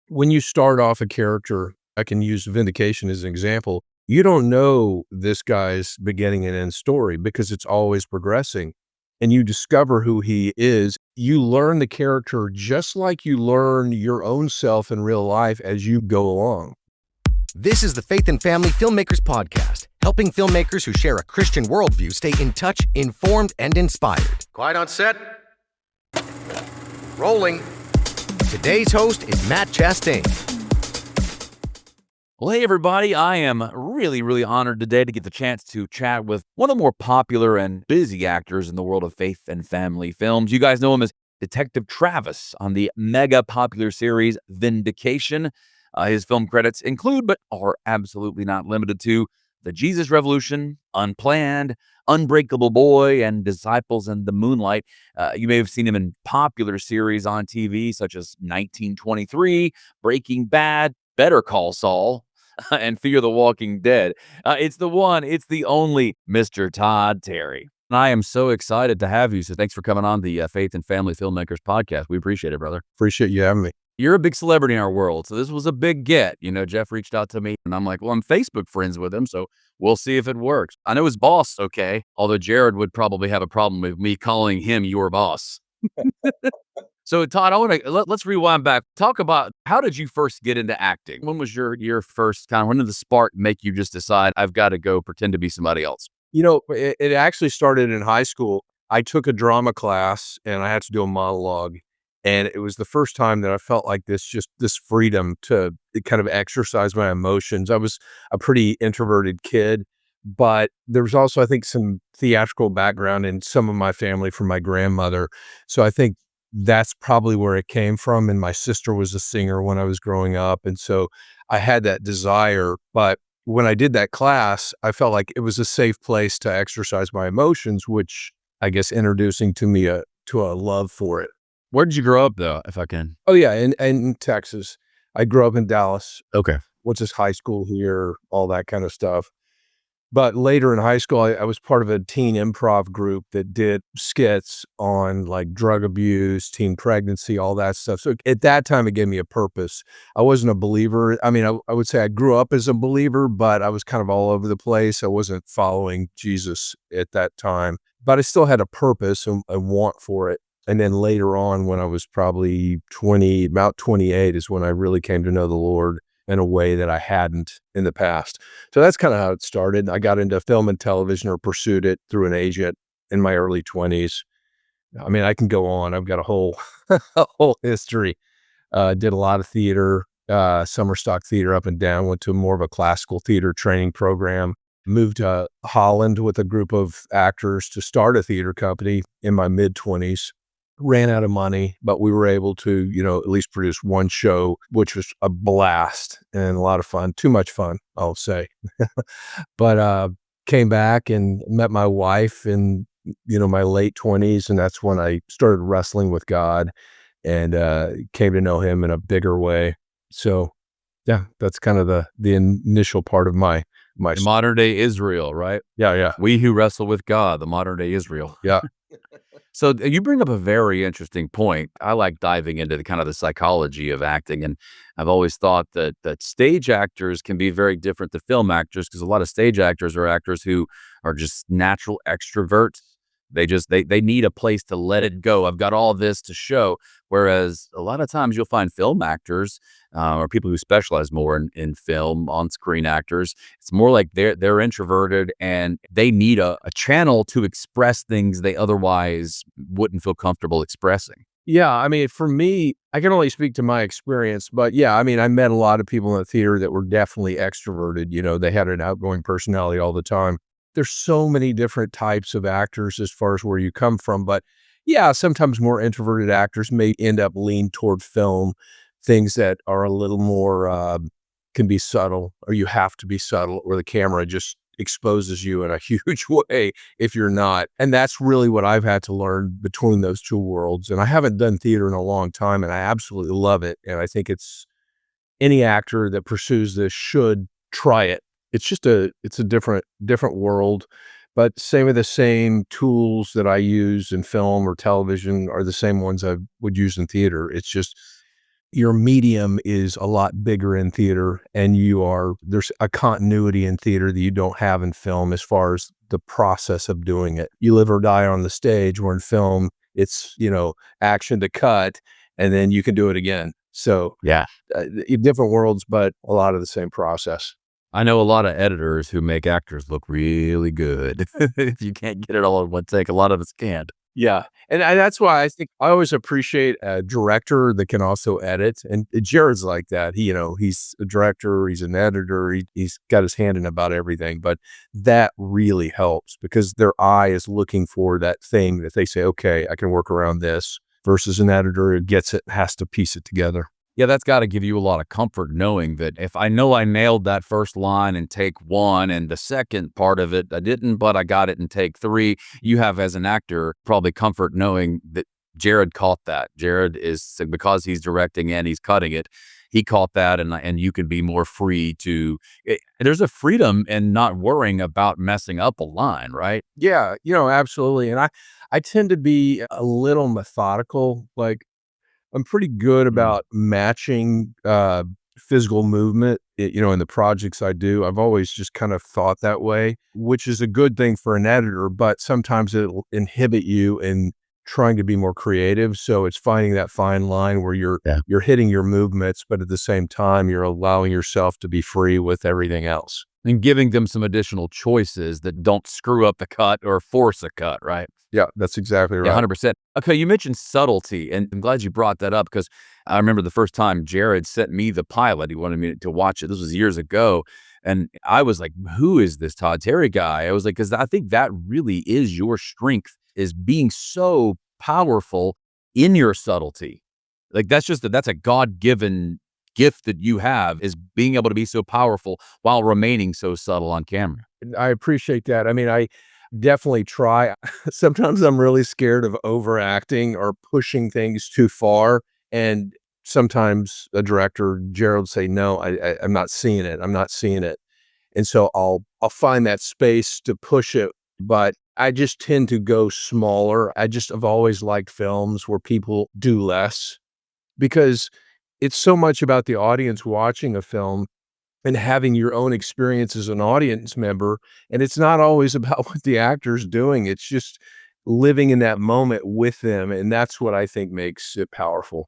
when you start off a character, I can use Vindication as an example. You don't know this guy's beginning and end story because it's always progressing. And you discover who he is. You learn the character just like you learn your own self in real life as you go along. This is the Faith and Family Filmmakers Podcast, helping filmmakers who share a Christian worldview stay in touch, informed, and inspired. Quiet on set. Rolling. Today's host is Matt Chastain. Well, hey, everybody. I am really honored today to get the chance to chat with one of the more popular and busy actors in the world of faith and family films. You guys know him as Detective Travis on the mega popular series Vindication. His film credits include, but are absolutely not limited to, The Jesus Revolution, Unplanned, Unbreakable Boy, and Disciples in the Moonlight. You may have seen him in popular series on TV such as 1923, Breaking Bad, Better Call Saul, and Fear the Walking Dead. It's the one, it's the only Mr. Todd Terry. And I am so excited to have you. So thanks for coming on the Faith and Family Filmmakers Podcast. We appreciate it, brother. Appreciate you having me. You're a big celebrity in our world, so this was a big get. You know, Jeff reached out to me, and I'm like, well, I'm Facebook friends with him, so we'll see if it works. I know his boss, okay, although Jared would probably have a problem with me calling him your boss. So, Todd, I want to let's rewind back. Talk about, how did you first get into acting? When was your first time? When did the spark make you just decide, I've got to go pretend to be somebody else? You know, it actually started in high school. I took a drama class and I had to do a monologue. And it was the first time that I felt like this freedom to kind of exercise my emotions. I was a pretty introverted kid, but there was also, I think, some theatrical background in some of my family from my grandmother. So I think that's probably where it came from. And my sister was a singer when I was growing up. And so I had that desire. But when I did that class, I felt like it was a safe place to exercise my emotions, which I guess introducing to me to a love for it. Where did you grow up, though, if I can? Oh, yeah, in Texas. I grew up in Dallas. Okay. Went to high school here, all that kind of stuff. But later in high school, I was part of a teen improv group that did skits on, like, drug abuse, teen pregnancy, all that stuff. So at that time, it gave me a purpose. I wasn't a believer. I mean, I would say I grew up as a believer, but I was kind of all over the place. I wasn't following Jesus at that time. But I still had a purpose and a want for it. And then later on, when I was probably about 28 is when I really came to know the Lord in a way that I hadn't in the past. So that's kind of how it started. I got into film and television, or pursued it through an agent in my early 20s. I mean, I can go on. I've got a whole a whole history. Did a lot of theater, summer stock theater up and down, went to more of a classical theater training program. Moved to Holland with a group of actors to start a theater company in my mid-20s. Ran out of money, but we were able to, at least produce one show, which was a blast and a lot of fun. Too much fun, I'll say. But came back and met my wife in, my late 20s, and that's when I started wrestling with God and came to know him in a bigger way. So, yeah, that's kind of the initial part of my The modern day Israel, right? Yeah. We who wrestle with God, the modern day Israel. Yeah. So you bring up a very interesting point. I like diving into the psychology of acting, and I've always thought that stage actors can be very different to film actors, because a lot of stage actors are actors who are just natural extroverts. They need a place to let it go. I've got all this to show. Whereas a lot of times you'll find film actors or people who specialize more in film, on-screen actors. It's more like they're introverted and they need a channel to express things they otherwise wouldn't feel comfortable expressing. Yeah, I mean, for me, I can only speak to my experience, but yeah, I mean, I met a lot of people in the theater that were definitely extroverted. They had an outgoing personality all the time. There's so many different types of actors as far as where you come from, but yeah, sometimes more introverted actors may end up lean toward film, things that are a little more, can be subtle, or you have to be subtle, or the camera just exposes you in a huge way if you're not. And that's really what I've had to learn between those two worlds. And I haven't done theater in a long time, and I absolutely love it. And I think any actor that pursues this should try it. It's a different world, but same of the same tools that I use in film or television are the same ones I would use in theater. It's just, your medium is a lot bigger in theater, and there's a continuity in theater that you don't have in film as far as the process of doing it. You live or die on the stage, where in film, it's, action to cut, and then you can do it again. So, Yeah. different worlds, but a lot of the same process. I know a lot of editors who make actors look really good. If you can't get it all in one take, a lot of us can't. Yeah, and that's why I think I always appreciate a director that can also edit, and Jared's like that. He's a director, he's an editor, he's got his hand in about everything, but that really helps because their eye is looking for that thing that they say, "Okay, I can work around this," versus an editor who gets it, has to piece it together. Yeah, that's gotta give you a lot of comfort knowing that if I know I nailed that first line in take 1 and the second part of it I didn't, but I got it in take 3, you have, as an actor, probably comfort knowing that Jared caught that. Jared is, because he's directing and he's cutting it, he caught that, and you can be more free to there's a freedom in not worrying about messing up a line, right? Yeah, absolutely, and I tend to be a little methodical, like, I'm pretty good Mm. about matching, physical movement, in the projects I do. I've always just kind of thought that way, which is a good thing for an editor, but sometimes it'll inhibit you in trying to be more creative. So it's finding that fine line where Yeah. you're hitting your movements, but at the same time, you're allowing yourself to be free with everything else. And giving them some additional choices that don't screw up the cut or force a cut, right? Yeah, that's exactly Yeah, right. 100%. Okay, you mentioned subtlety, and I'm glad you brought that up because I remember the first time Jared sent me the pilot, he wanted me to watch it. This was years ago, and I was like, "Who is this Todd Terry guy?" I was like, "'Cause I think that really is your strength, is being so powerful in your subtlety." Like, that's a God-given gift that you have, is being able to be so powerful while remaining so subtle on camera. I appreciate that. I mean, I definitely try. Sometimes I'm really scared of overacting or pushing things too far, and sometimes a director, Gerald, will say, "No, I'm not seeing it. I'm not seeing it." And so I'll find that space to push it, but I just tend to go smaller. I just have always liked films where people do less because it's so much about the audience watching a film and having your own experience as an audience member, and it's not always about what the actor's doing, it's just living in that moment with them, and that's what I think makes it powerful.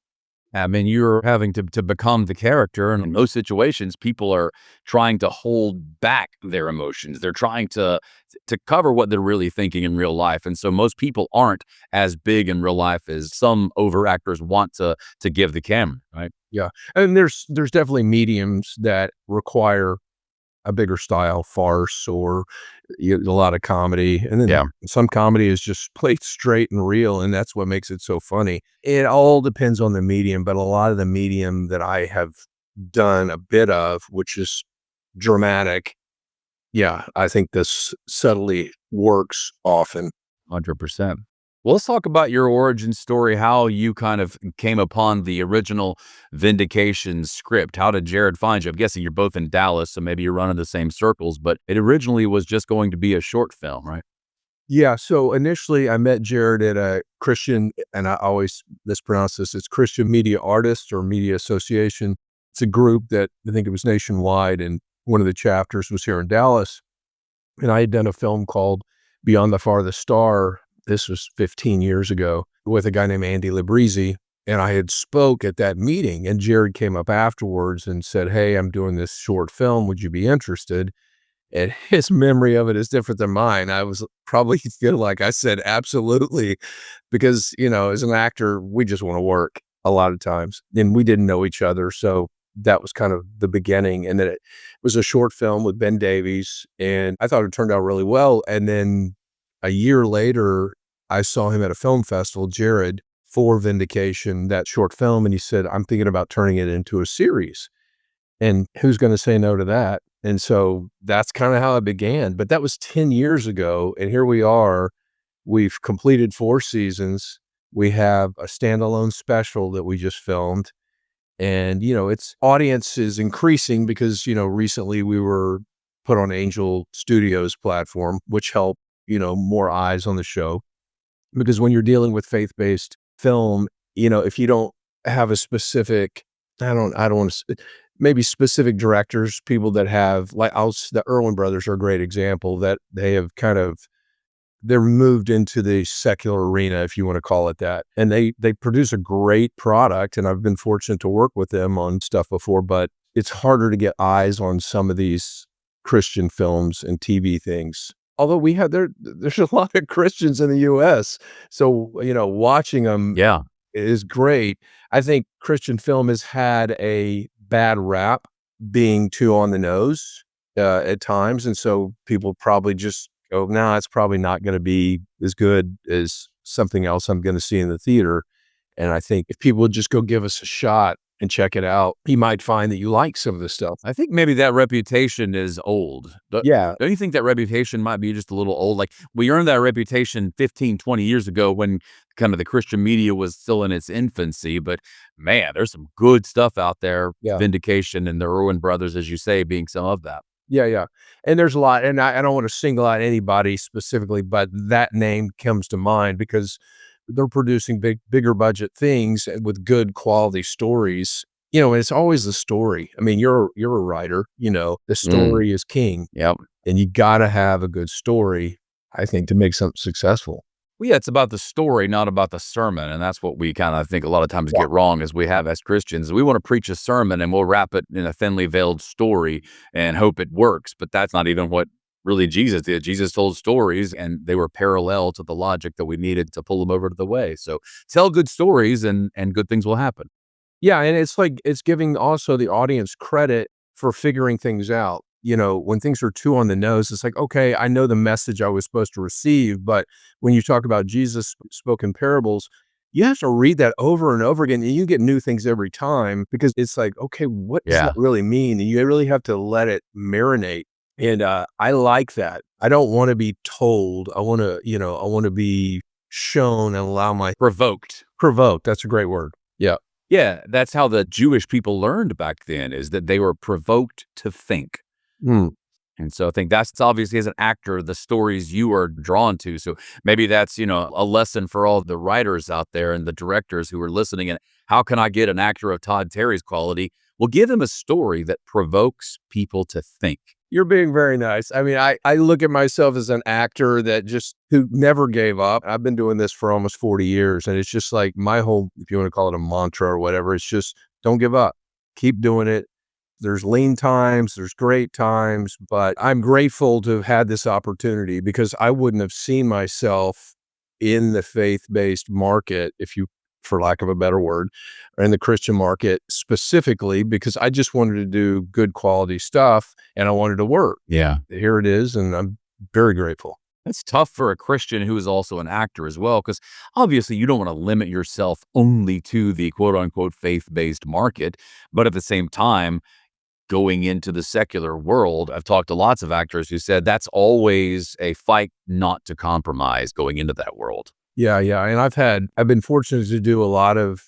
I mean, you're having to become the character, and in most situations, people are trying to hold back their emotions. They're trying to cover what they're really thinking in real life, and so most people aren't as big in real life as some overactors want to give the camera, right? Yeah, and there's definitely mediums that require a bigger style, farce or a lot of comedy, and then Yeah. some comedy is just played straight and real, and that's what makes it so funny. It all depends on the medium, but a lot of the medium that I have done a bit of, which is dramatic, yeah, I think this subtly works often. 100%. Well, let's talk about your origin story, how you kind of came upon the original Vindication script. How did Jared find you? I'm guessing you're both in Dallas, so maybe you're running the same circles, but it originally was just going to be a short film, right? Yeah, so initially I met Jared at a Christian, and I always mispronounce this, it's Christian Media Artists or Media Association. It's a group that I think it was nationwide, and one of the chapters was here in Dallas. And I had done a film called Beyond the Farthest Star. This was 15 years ago with a guy named Andy Labrizzi. And I had spoke at that meeting, and Jared came up afterwards and said, "Hey, I'm doing this short film. Would you be interested?" And his memory of it is different than mine. I was probably feel like I said, "Absolutely," because, as an actor, we just wanna work a lot of times, and we didn't know each other, so that was kind of the beginning, and then it was a short film with Ben Davies, and I thought it turned out really well, and then a year later, I saw him at a film festival, Jared, for Vindication, that short film, and he said, "I'm thinking about turning it into a series." And who's gonna say no to that? And so that's kinda how it began, but that was 10 years ago, and here we are. We've completed 4 seasons. We have a standalone special that we just filmed, and, its audience is increasing because, recently we were put on Angel Studios platform, which helped, more eyes on the show. Because when you're dealing with faith-based film, if you don't have a specific I don't want to, maybe specific directors, people that have like, the Irwin brothers are a great example that they have kind of, they're moved into the secular arena, if you want to call it that. And they produce a great product, and I've been fortunate to work with them on stuff before, but it's harder to get eyes on some of these Christian films and TV things. Although there's a lot of Christians in the US. So, watching them Yeah. is great. I think Christian film has had a bad rap being too on the nose, at times, and so people probably just go, "No, it's probably not gonna be as good as something else I'm gonna see in the theater," and I think if people would just go give us a shot and check it out, you might find that you like some of the stuff. I think maybe that reputation is old. Yeah. Don't you think that reputation might be just a little old? Like, we earned that reputation 15, 20 years ago when kind of the Christian media was still in its infancy, but man, there's some good stuff out there. Yeah. Vindication and the Irwin brothers, as you say, being some of that. Yeah, yeah, and there's a lot, and I don't wanna single out anybody specifically, but that name comes to mind because they're producing bigger budget things and with good quality stories, and it's always the story. I mean, you're a writer, the Mm, story is king, yep. and you gotta have a good story, I think, to make something successful. Well, yeah, it's about the story, not about the sermon, and that's what we kinda think a lot of times Yeah. get wrong as we have as Christians. We wanna preach a sermon, and we'll wrap it in a thinly veiled story and hope it works, but that's not even what really Jesus did. Jesus told stories, and they were parallel to the logic that we needed to pull them over to the way. So, tell good stories and good things will happen. Yeah, and it's like it's giving also the audience credit for figuring things out. When things are too on the nose, it's like, okay, I know the message I was supposed to receive, but when you talk about Jesus spoke in parables, you have to read that over and over again, and you get new things every time because it's like, okay, what does that Yeah. really mean? And you really have to let it marinate. And I like that. I don't want to be told. I want to be shown and allow my Provoked. provoked. That's a great word. Yeah. Yeah, that's how the Jewish people learned back then, is that they were provoked to think. Mm. And so I think that's obviously, as an actor, the stories you are drawn to. So maybe that's, a lesson for all the writers out there and the directors who are listening. And how can I get an actor of Todd Terry's quality? Well, give them a story that provokes people to think. You're being very nice. I mean, I look at myself as an actor that who never gave up. I've been doing this for almost 40 years, and it's just like my whole, if you want to call it a mantra or whatever, it's just don't give up. Keep doing it. There's lean times, there's great times, but I'm grateful to have had this opportunity because I wouldn't have seen myself in the faith-based market, for lack of a better word, or in the Christian market specifically because I just wanted to do good quality stuff and I wanted to work. Yeah. Here it is, and I'm very grateful. That's tough for a Christian who is also an actor as well, because obviously you don't want to limit yourself only to the quote unquote faith based market. But at the same time, going into the secular world, I've talked to lots of actors who said that's always a fight not to compromise going into that world. Yeah, yeah, and I've been fortunate to do a lot of,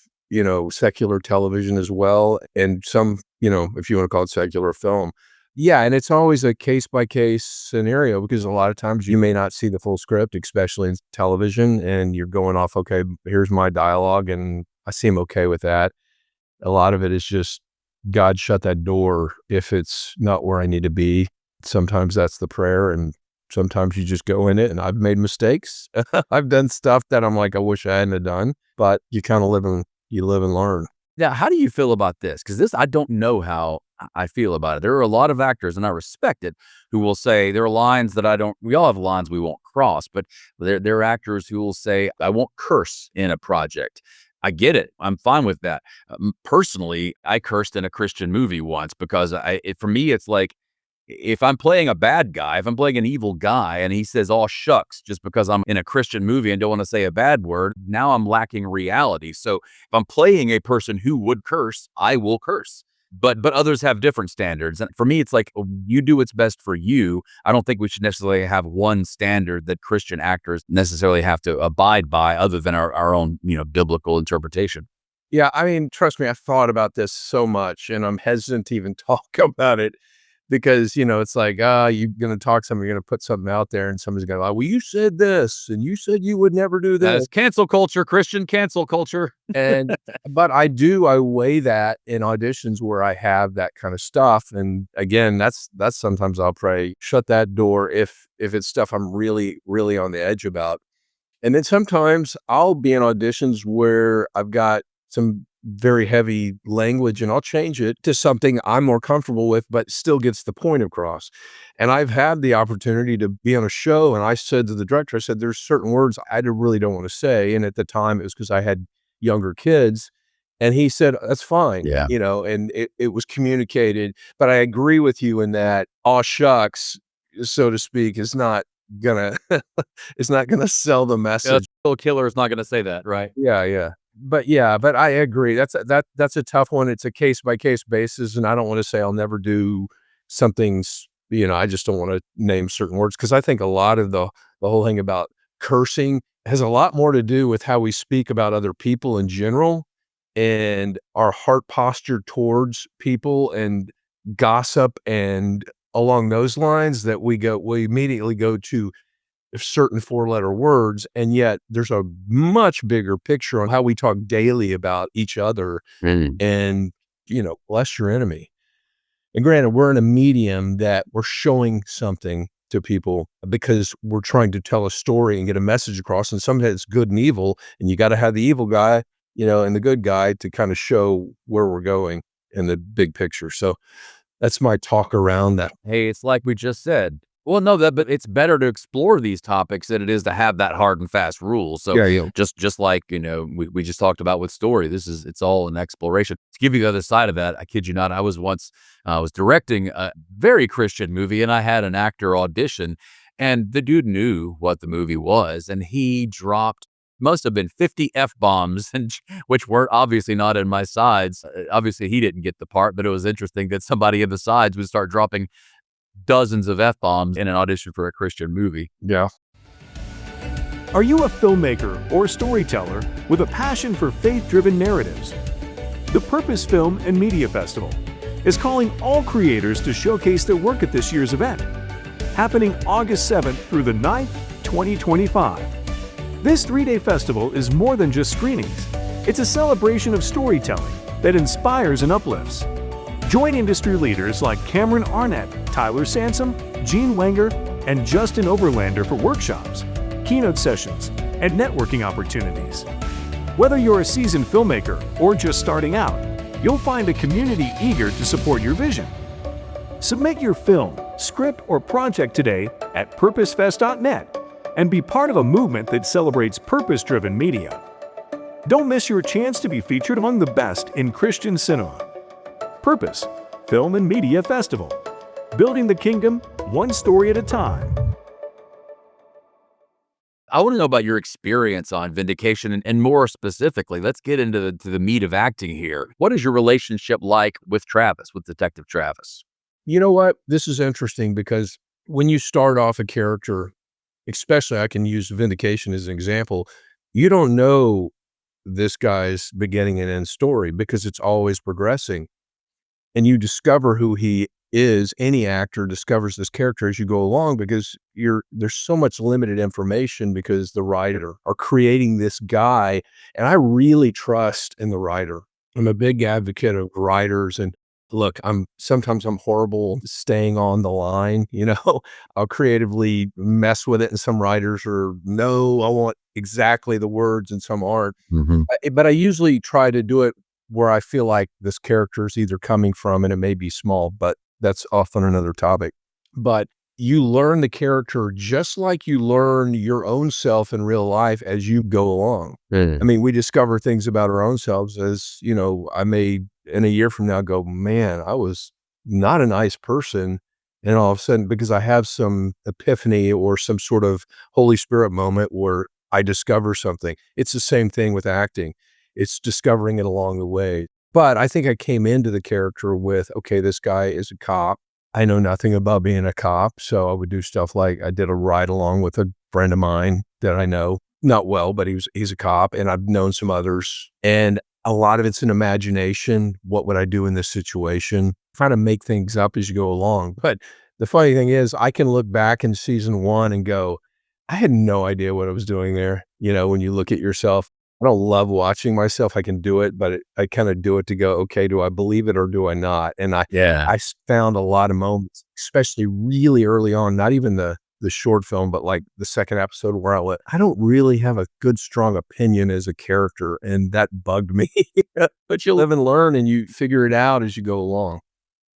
secular television as well, and some, if you wanna call it secular film. Yeah, and it's always a case by case scenario because a lot of times you may not see the full script, especially in television, and you're going off, "Okay, here's my dialogue," and I seem okay with that. A lot of it is just, God shut that door if it's not where I need to be. Sometimes that's the prayer, and sometimes you just go in it, and I've made mistakes. I've done stuff that I'm like, "I wish I hadn't have done," but you live and learn. Now, how do you feel about this? Because this, I don't know how I feel about it. There are a lot of actors, and I respect it, who will say there are lines that I don't. We all have lines we won't cross, but there are actors who will say I won't curse in a project. I get it. I'm fine with that. Personally, I cursed in a Christian movie once because for me, it's like if I'm playing a bad guy, if I'm playing an evil guy and he says, "Oh, shucks," just because I'm in a Christian movie and don't want to say a bad word, now I'm lacking reality. So if I'm playing a person who would curse, I will curse. But others have different standards. And for me, it's like you do what's best for you. I don't think we should necessarily have one standard that Christian actors necessarily have to abide by other than our own, biblical interpretation. Yeah, I mean, trust me, I've thought about this so much, and I'm hesitant to even talk about it because, it's like, you're going to talk something, you're going to put something out there and somebody's going to like, well, you said this and you said you would never do That's this. cancel culture, Christian cancel culture. And, but I weigh that in auditions where I have that kind of stuff. And again, that's sometimes I'll pray, shut that door if it's stuff I'm really, really on the edge about. And then sometimes I'll be in auditions where I've got some very heavy language and I'll change it to something I'm more comfortable with, but still gets the point across. And I've had the opportunity to be on a show and I said to the director, I said, there's certain words I really don't want to say. And at the time it was because I had younger kids. And he said, that's fine, Yeah. and it was communicated. But I agree with you in that, aw shucks, so to speak, is not gonna it's not gonna sell the message. Serial killer is not going to say that, right? Yeah. But I agree. That's a tough one. It's a case by case basis, and I don't want to say I'll never do something. I just don't want to name certain words because I think a lot of the whole thing about cursing has a lot more to do with how we speak about other people in general and our heart posture towards people and gossip and along those lines that we immediately go to certain 4-letter words, and yet there's a much bigger picture on how we talk daily about each other and, bless your enemy. And granted, we're in a medium that we're showing something to people because we're trying to tell a story and get a message across, and sometimes it's good and evil, and you got to have the evil guy, and the good guy to kind of show where we're going in the big picture. So that's my talk around that. Hey, it's like we just said. Well, no, but it's better to explore these topics than it is to have that hard and fast rule. So Yeah. just like, we just talked about with story, it's all an exploration. To give you the other side of that, I kid you not, I was directing a very Christian movie and I had an actor audition and the dude knew what the movie was and he dropped must have been 50 F-bombs, which weren't obviously not in my sides. Obviously, he didn't get the part, but it was interesting that somebody in the sides would start dropping dozens of F-bombs in an audition for a Christian movie. Yeah. Are you a filmmaker or storyteller with a passion for faith-driven narratives? The Purpose Film and Media Festival is calling all creators to showcase their work at this year's event, happening August 7th through the 9th, 2025. This 3-day festival is more than just screenings. It's a celebration of storytelling that inspires and uplifts. Join industry leaders like Cameron Arnett, Tyler Sansom, Gene Wenger, and Justin Overlander for workshops, keynote sessions, and networking opportunities. Whether you're a seasoned filmmaker or just starting out, you'll find a community eager to support your vision. Submit your film, script, or project today at purposefest.net and be part of a movement that celebrates purpose-driven media. Don't miss your chance to be featured among the best in Christian cinema. Purpose Film and Media Festival. Building the kingdom, one story at a time. I want to know about your experience on Vindication and more specifically, let's get into the meat of acting here. What is your relationship like with Detective Travis? You know what? This is interesting because when you start off a character, especially I can use Vindication as an example, you don't know this guy's beginning and end story because it's always progressing. And you discover who he is. Any actor discovers this character as you go along because there's so much limited information because the writer are creating this guy. And I really trust in the writer. I'm a big advocate of writers. And look, sometimes I'm horrible staying on the line, I'll creatively mess with it. And some writers are, no, I want exactly the words and some aren't. But I usually try to do it where I feel like this character is either coming from, and it may be small, but that's often another topic. But you learn the character just like you learn your own self in real life as you go along. I mean, we discover things about our own selves as, I may in a year from now go, man, I was not a nice person. And all of a sudden, because I have some epiphany or some sort of Holy Spirit moment where I discover something. It's the same thing with acting. It's discovering it along the way. But I think I came into the character with, okay, this guy is a cop. I know nothing about being a cop. So I would do stuff like I did a ride along with a friend of mine that I know, not well, but he's a cop. And I've known some others. And a lot of it's an imagination. What would I do in this situation? Trying to make things up as you go along. But the funny thing is, I can look back in season 1 and go, I had no idea what I was doing there. When you look at yourself, I don't love watching myself. I can do it, but I kind of do it to go, okay, do I believe it or do I not? And found a lot of moments, especially really early on, not even the short film, but like the second episode where I don't really have a good, strong opinion as a character. And that bugged me, but you live and learn and you figure it out as you go along.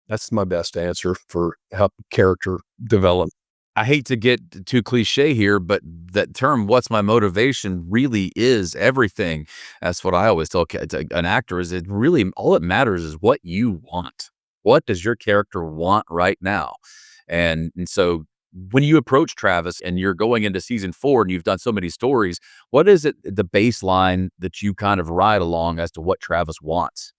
That's my best answer for how character develop. I hate to get too cliche here, but that term, what's my motivation, really is everything. That's what I always tell an actor is it really, all that matters is what you want. What does your character want right now? And so when you approach Travis and you're going into season 4 and you've done so many stories, what is it, the baseline that you kind of ride along as to what Travis wants?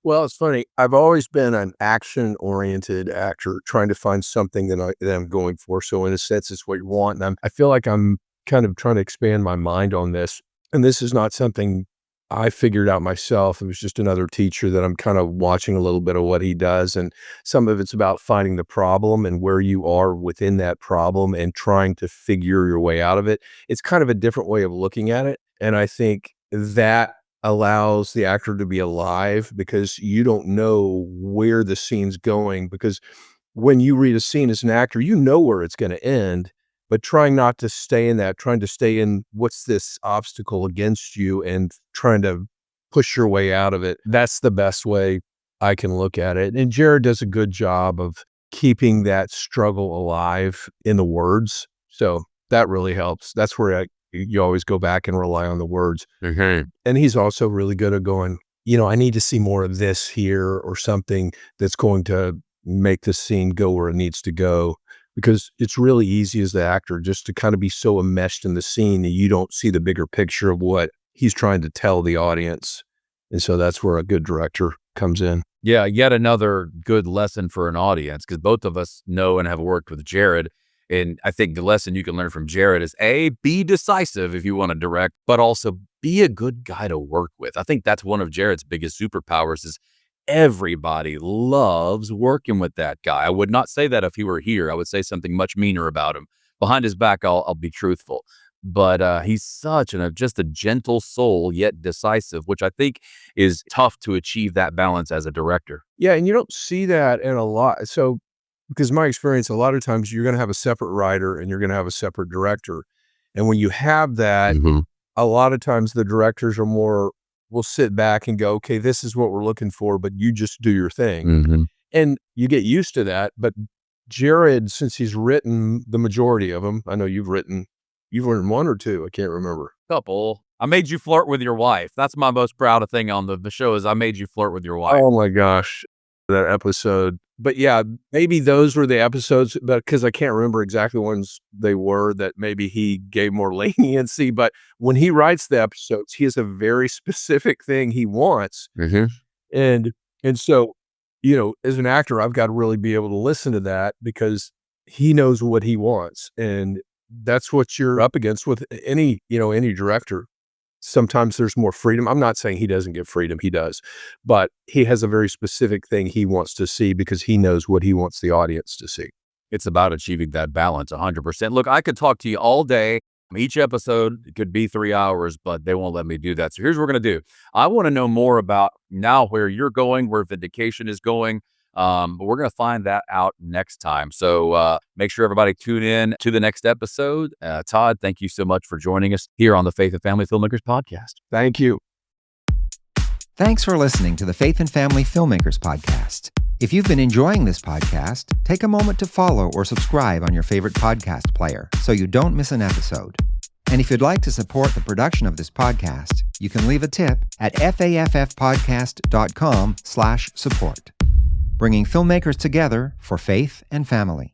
Well, it's funny. I've always been an action-oriented actor, trying to find something that I'm going for. So in a sense, it's what you want. And I feel like I'm kind of trying to expand my mind on this. And this is not something I figured out myself. It was just another teacher that I'm kind of watching a little bit of what he does. And some of it's about finding the problem and where you are within that problem and trying to figure your way out of it. It's kind of a different way of looking at it. And I think that allows the actor to be alive because you don't know where the scene's going. Because when you read a scene as an actor, you know where it's going to end, but trying not to stay in that, trying to stay in what's this obstacle against you and trying to push your way out of it. That's the best way I can look at it. And Jared does a good job of keeping that struggle alive in the words. So that really helps. That's where you always go back and rely on the words. Mm-hmm. And he's also really good at going, I need to see more of this here or something that's going to make the scene go where it needs to go. Because it's really easy as the actor just to kind of be so enmeshed in the scene that you don't see the bigger picture of what he's trying to tell the audience. And so that's where a good director comes in. Yeah, yet another good lesson for an audience, because both of us know and have worked with Jared. And I think the lesson you can learn from Jared is be decisive if you want to direct, but also be a good guy to work with. I think that's one of Jared's biggest superpowers is everybody loves working with that guy. I would not say that if he were here. I would say something much meaner about him. Behind his back, I'll be truthful. But he's such just a gentle soul, yet decisive, which I think is tough to achieve that balance as a director. Yeah, and you don't see that in a lot. So because my experience, a lot of times you're going to have a separate writer and you're going to have a separate director. And when you have that, a lot of times the directors will sit back and go, okay, this is what we're looking for, but you just do your thing. And you get used to that. But Jared, since he's written the majority of them, I know you've written one or two, I can't remember. Couple. I made you flirt with your wife. That's my most proud thing on the show is I made you flirt with your wife. Oh my gosh, that episode. But yeah, maybe those were the episodes, but because I can't remember exactly ones they were that maybe he gave more leniency. But when he writes the episodes, he has a very specific thing he wants. And so, as an actor, I've got to really be able to listen to that because he knows what he wants. And that's what you're up against with any director. Sometimes there's more freedom. I'm not saying he doesn't give freedom. He does. But he has a very specific thing he wants to see because he knows what he wants the audience to see. It's about achieving that balance 100%. Look, I could talk to you all day. Each episode could be 3 hours, but they won't let me do that. So here's what we're going to do. I want to know more about now where you're going, where Vindication is going. But we're going to find that out next time. So make sure everybody tune in to the next episode. Todd, thank you so much for joining us here on the Faith and Family Filmmakers podcast. Thank you. Thanks for listening to the Faith and Family Filmmakers podcast. If you've been enjoying this podcast, take a moment to follow or subscribe on your favorite podcast player so you don't miss an episode. And if you'd like to support the production of this podcast, you can leave a tip at faffpodcast.com/support. Bringing filmmakers together for faith and family.